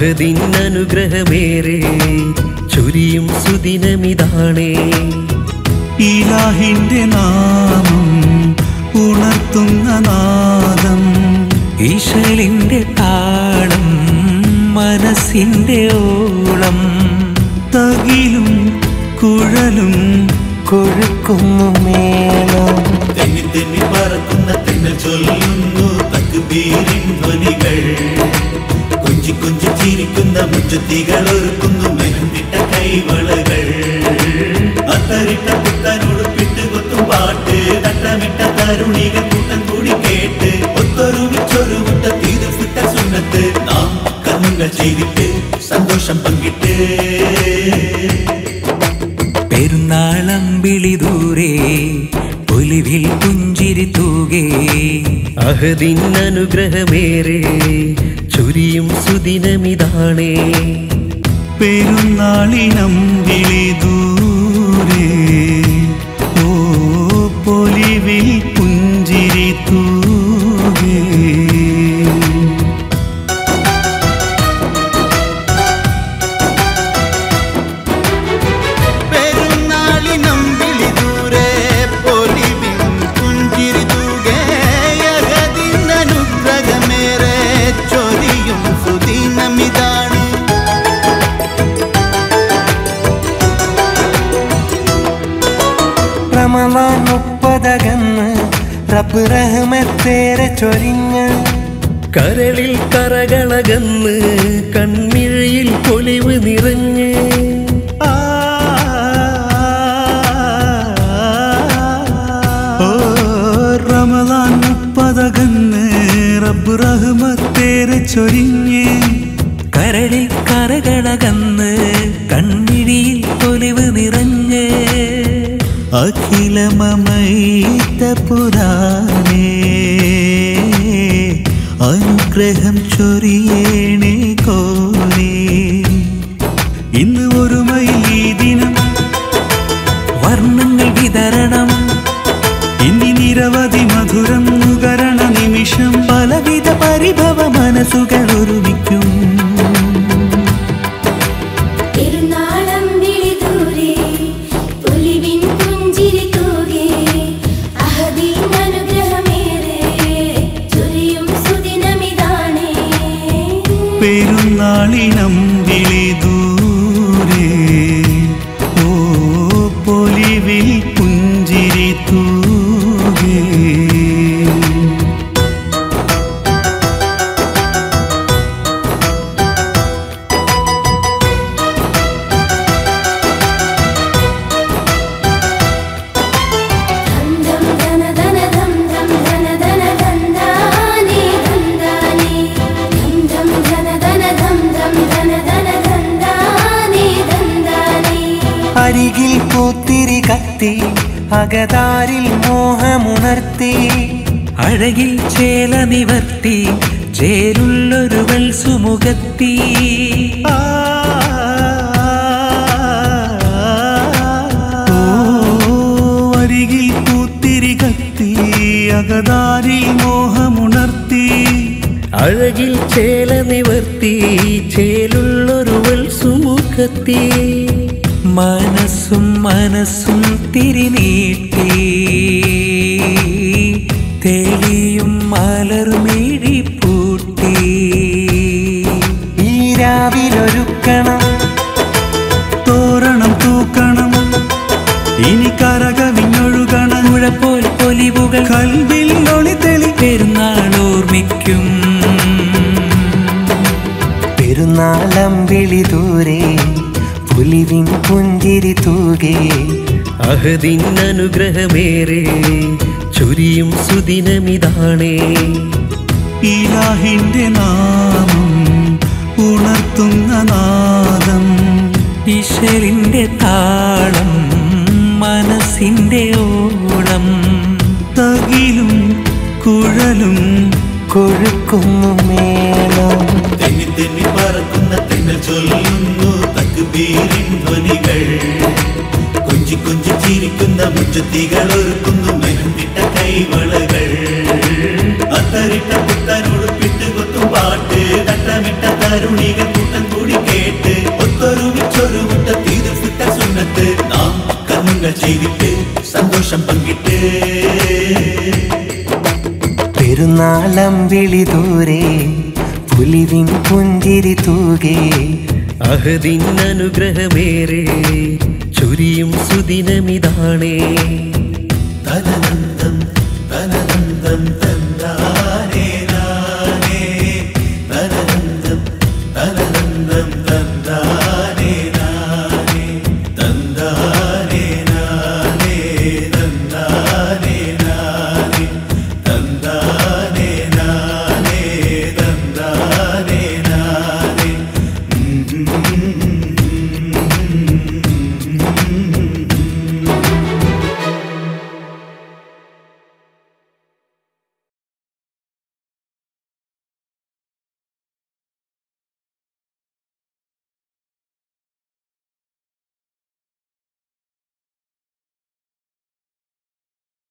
അഹദിൻ അനുഗ്രഹമേറെ ചൊരിയും സുദിനമിതാണേ. ഇലാഹിന്റെ നാമം ഉണർത്തുന്ന നാദം, ഈശലിന്റെ താളം മനസ്സിന്റെ ഓളം, തകിലും കുഴലും കൊഴുക്കുന്നു മേളം. തെന്നി തെന്നി പറക്കുന്ന തെന്നൽ ചൊല്ലുന്നു തക്ബീരിൻ ധ്വനികൾ, കൊഞ്ചി കൊഞ്ചി ചിരിക്കുന്ന മുച്ചത്തികൾ ഒരുക്കുന്നു മെഹന്തിട്ട കൈവളകൾ, അത്തരിട്ട പുത്തനോടുപ്പിട്ട് കൊത്തും പാട്ട്, തട്ടമിട്ട തരുണികൾ കൂട്ടം കൂടി കേട്ട് ഒത്തൊരുമിച്ചൊരു മുട്ട തീർപ്പിട്ട സുന്നത്ത്, നാം കർമ്മങ്ങൾ ചെയ്തിട്ട് സന്തോഷം പങ്കിട്ട്. പെരുന്നാളമ്പിളി ദൂരെ ഒലിവിൽ പുഞ്ചിരി തൂകേ. അഹദിൻ അനുഗ്രഹമേറെ ചൊരിയും സുദിനമിതാണേ. പെരുന്നാളിനം വിളി ദൂരെ ഓ പൊലിവിൽ പുഞ്ചിരി തൂകേ. റമളാൻ 30 റബ്ബ് റഹ്മത്തേറെ ചൊരിഞ്ഞ്, കരളിൽ കറകളകന്ന് കൺമിഴിയിൽ പൊലിവ് നിറഞ്ഞ്, റമളാൻ 30 റബ്ബ് റഹ്മത്തേറെ ചൊരിഞ്ഞ്, കരളിൽ കറകളകന്ന് കൺമിഴിയിൽ പൊലിവ് നിറഞ്ഞ്, അഖിലമമൈത പുരാണേ അനുഗ്രഹം ചൊരിയേണേ കോരേ. ഇന്ന് ഒരുമയിൽ ഈ ദിനം വർണ്ണങ്ങൾ വിതരണം, ഇനി നിരവധി മധുരം നുകരണ നിമിഷം, പലവിധ പരിഭവ മനസ്സുകൾ ഒരുമിക്കും. പെരുന്നാളിനം വിളി ദൂരെ ഓ പൊലിവിൽ പുഞ്ചിരി തൂകേ. അരികിൽ പൂത്തിരി കത്തി അകതാരിൽ മോഹമുണർത്തി, അഴകിൽ ചേല നിവർത്തി ചേരുള്ളൊരുവൾ സുമുഖത്തി. അരികിൽ പൂത്തിരി കത്തി അകതാരിൽ മോഹമുണർത്തി, അഴകിൽ ചേല നിവർത്തി ചേലുള്ളൊരുവൾ സുമുഖത്തി. മനസ്സും മനസ്സും തിരിനീട്ടി തെളിയും മലർമിഴി പൂട്ടി, ഈ രാവിലൊരുക്കണം തോരണം തൂക്കണം, ഇനി കരകവിഞ്ഞൊഴുകണം, മുഴപ്പോൽ പൊലിവുകൾ കൽവിൽ ഒളി തെളി. പെരുന്നാൾ ഓർമ്മിക്കും. പെരുന്നാളമ്പിളി ദൂരെ പുലിവിൻ പുഞ്ചിരി തൂകേ. അഹദിൻ അനുഗ്രഹമേറെ ചൊരിയും സുദിനമിതാണേ. ഇലാഹിന്റെ നാമം ഉണർത്തുന്ന നാദം, ഈശ്വരിന്റെ താളം മനസ്സിന്റെ ഓളം, തകിലും കുഴലും കൊഴുക്കുന്നു മേളം. തെന്നി തെന്നി പറക്കുന്ന തെന്നൽ ചൊല്ലുന്നു തക്ബീരിൻ ധ്വനികൾ, കൊഞ്ചി കൊഞ്ചി ചിരിക്കുന്ന മുച്ചത്തികൾ ഒരുക്കുന്നു മെഹന്തിട്ട കൈവളകൾ, അത്തരിട്ട പുത്തനോടുപ്പിട്ട് കൊത്തും പാട്ട്, തട്ടമിട്ട തരുണികൾ കൂട്ടം കൂടി കേട്ട് ഒത്തൊരുമിച്ചൊരു തീർത്തിട്ട സുന്നത്ത് നാം കർമ്മങ്ങൾ ചെയ്തിട്ട് സന്തോഷം പങ്കിട്ട് പെരുന്നാളം വിളി ദൂരെ പുലിവിൻ പുഞ്ചിരി തൂകെ അഹദിൻ അനുഗ്രഹമേറെ ചൊരിയും സുദിനമിതാണേ തനനന്ദം തനനന്ദം തന്നാനേ നാനേ തനനന്ദം തനനന്ദം തന്ന